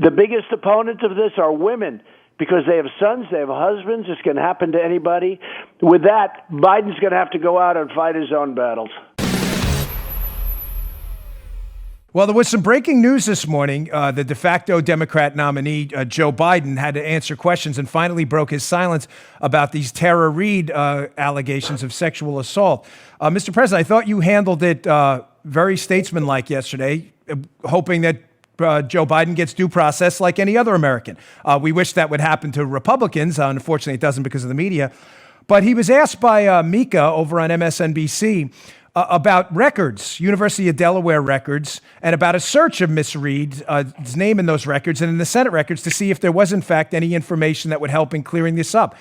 the biggest opponents of this are women because they have sons, they have husbands. This can happen to anybody. With that, Biden's going to have to go out and fight his own battles. Well, there was some breaking news this morning. The de facto Democrat nominee, Joe Biden, had to answer questions and finally broke his silence about these Tara Reade allegations of sexual assault. Mr. President, I thought you handled it very statesmanlike yesterday, hoping that Joe Biden gets due process like any other American. We wish that would happen to Republicans. Unfortunately, it doesn't because of the media. But he was asked by Mika over on MSNBC about records, University of Delaware records, and about a search of Miss Reade's name in those records and in the Senate records to see if there was, in fact, any information that would help in clearing this up.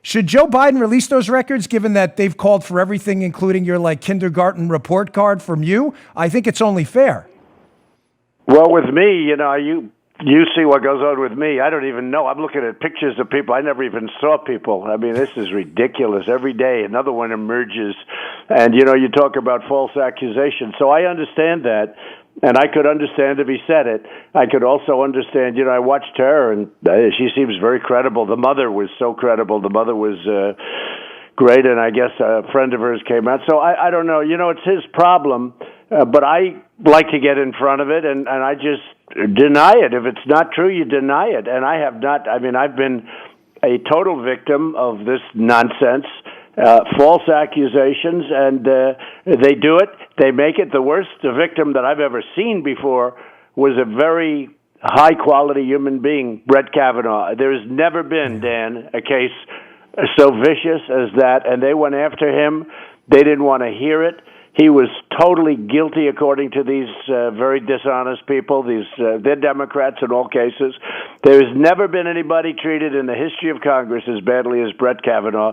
Should Joe Biden release those records, given that they've called for everything, including your kindergarten report card from you? I think it's only fair. Well, with me, you see what goes on with me. I don't even know. I'm looking at pictures of people. I never even saw people. I mean, this is ridiculous. Every day another one emerges. And, you talk about false accusations. So I understand that. And I could understand if he said it. I could also understand, I watched her, and she seems very credible. The mother was so credible. The mother was great, and I guess a friend of hers came out. So I don't know. It's his problem. But I like to get in front of it, and I just deny it. If it's not true, you deny it. And I have not. I mean, I've been a total victim of this nonsense, false accusations, and they do it. They make it. The worst victim that I've ever seen before was a very high-quality human being, Brett Kavanaugh. There has never been, Dan, a case so vicious as that, and they went after him. They didn't want to hear it. He was totally guilty, according to these very dishonest people. They're Democrats in all cases. There has never been anybody treated in the history of Congress as badly as Brett Kavanaugh,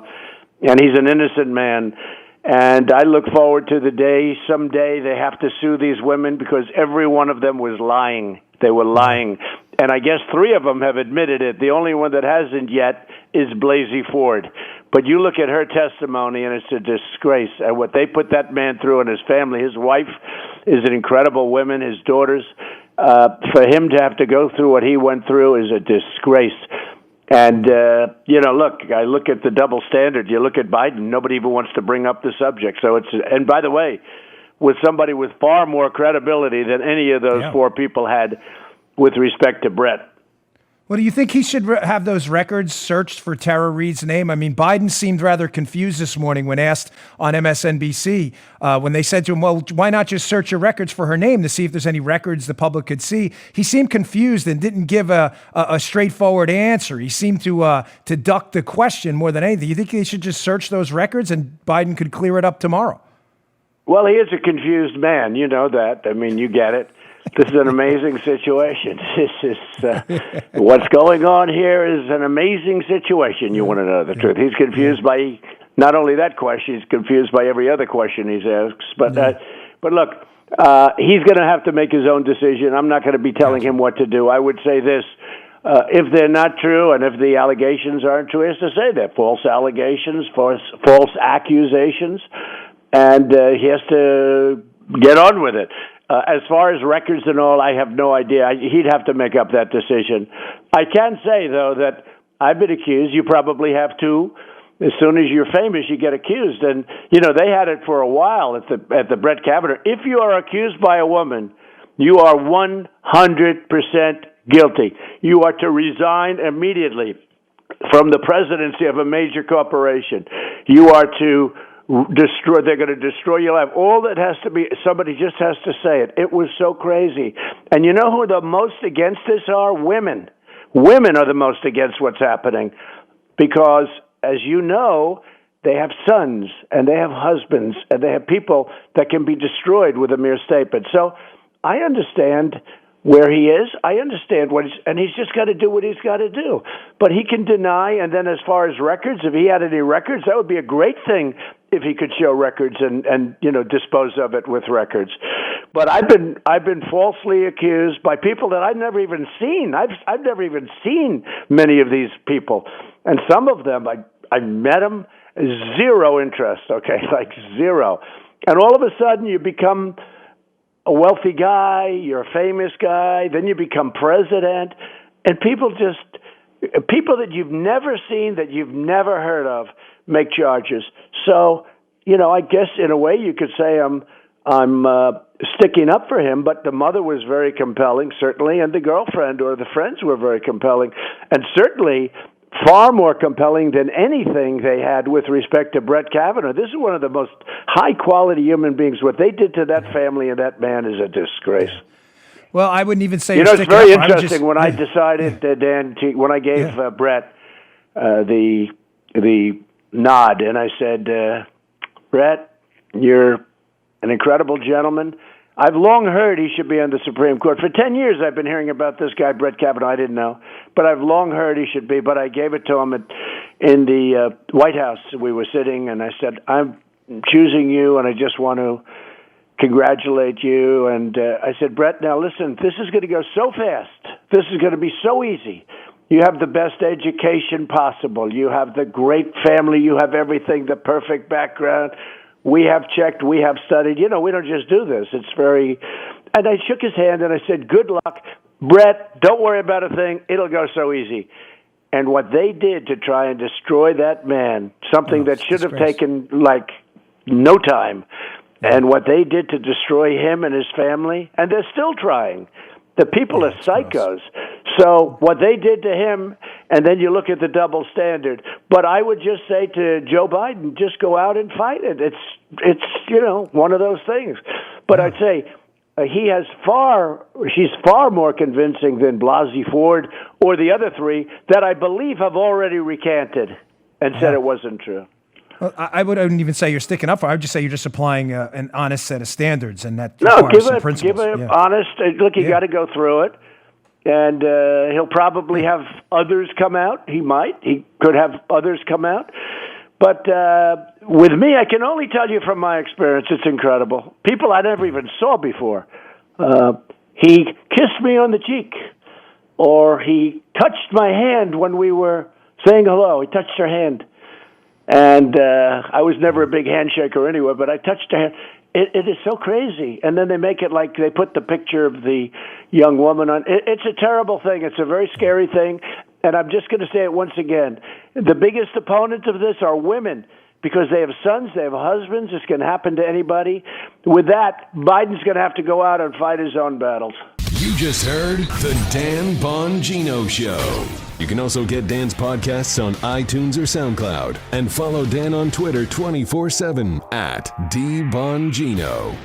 and he's an innocent man. And I look forward to the day, someday they have to sue these women because every one of them was lying. They were lying. And I guess 3 of them have admitted it. The only one that hasn't yet is Blasey Ford. But you look at her testimony, and it's a disgrace. And what they put that man through and his family, his wife is an incredible woman, his daughters. For him to have to go through what he went through is a disgrace. And, look, I look at the double standard. You look at Biden, nobody even wants to bring up the subject. So and by the way, with somebody with far more credibility than any of those 4 people had with respect to Brett. Well, do you think he should have those records searched for Tara Reade's name? I mean, Biden seemed rather confused this morning when asked on MSNBC when they said to him, well, why not just search your records for her name to see if there's any records the public could see? He seemed confused and didn't give a straightforward answer. He seemed to duck the question more than anything. You think they should just search those records and Biden could clear it up tomorrow? Well, he is a confused man. You know that. I mean, you get it. This is an amazing situation. This is what's going on here is an amazing situation. You want to know the truth. He's confused by not only that question, he's confused by every other question he's asked. But look, he's going to have to make his own decision. I'm not going to be telling him what to do. I would say this. If they're not true and if the allegations aren't true, he has to say they're false allegations, false accusations, and he has to get on with it. As far as records and all, I have no idea. He'd have to make up that decision. I can say, though, that I've been accused. You probably have, too. As soon as you're famous, you get accused. And, they had it for a while at the Brett Kavanaugh. If you are accused by a woman, you are 100% guilty. You are to resign immediately from the presidency of a major corporation. You are to destroy. They're going to destroy your life. All that has to be, somebody just has to say it. It was so crazy. And you know who the most against this are? Women. Women are the most against what's happening because, as you know, they have sons and they have husbands and they have people that can be destroyed with a mere statement. So I understand where he is. I understand and he's just got to do what he's got to do. But he can deny, and then as far as records, if he had any records, that would be a great thing if he could show records and dispose of it with records. But I've been falsely accused by people that I've never even seen. I've never even seen many of these people, and some of them I met them, zero interest. Okay, like zero, and all of a sudden you become a wealthy guy, you're a famous guy, then you become president, and people that you've never seen, that you've never heard of, make charges. So, I guess in a way you could say I'm sticking up for him, but the mother was very compelling, certainly, and the girlfriend or the friends were very compelling, and certainly far more compelling than anything they had with respect to Brett Kavanaugh. This is one of the most high-quality human beings. What they did to that family and that man is a disgrace. Well, I wouldn't even say it's very interesting when I decided, Dan, when I gave Brett the nod, and I said, Brett, you're an incredible gentleman. I've long heard he should be on the Supreme Court. For 10 years I've been hearing about this guy, Brett Kavanaugh. I didn't know. But I've long heard he should be. But I gave it to him in the White House. We were sitting, and I said, I'm choosing you, and I just want to congratulate you. And I said, Brett, now listen, this is going to go so fast. This is going to be so easy. You have the best education possible. You have the great family. You have everything, the perfect background. We have checked, we have studied. We don't just do this. It's very... And I shook his hand and I said, good luck. Brett, don't worry about a thing. It'll go so easy. And what they did to try and destroy that man, something that should have taken, no time, and what they did to destroy him and his family, and they're still trying. The people are psychos. So what they did to him, and then you look at the double standard. But I would just say to Joe Biden, just go out and fight it. It's one of those things. But I'd say she's far more convincing than Blasey Ford or the other three that I believe have already recanted and said it wasn't true. Well, I wouldn't even say you're sticking up for it. I would just say you're just applying an honest set of standards, and that requires some principles. Give it honest. Look, you got to go through it, and he'll probably have others come out. He might. He could have others come out. But with me, I can only tell you from my experience, it's incredible. People I never even saw before. He kissed me on the cheek, or he touched my hand when we were saying hello. He touched her hand. And I was never a big handshaker anyway, but I touched her hand. It is so crazy. And then they make it like they put the picture of the young woman on. It's a terrible thing. It's a very scary thing. And I'm just going to say it once again. The biggest opponents of this are women because they have sons, they have husbands. It's going to happen to anybody. With that, Biden's going to have to go out and fight his own battles. You just heard The Dan Bongino Show. You can also get Dan's podcasts on iTunes or SoundCloud. And follow Dan on Twitter 24/7 @DBongino.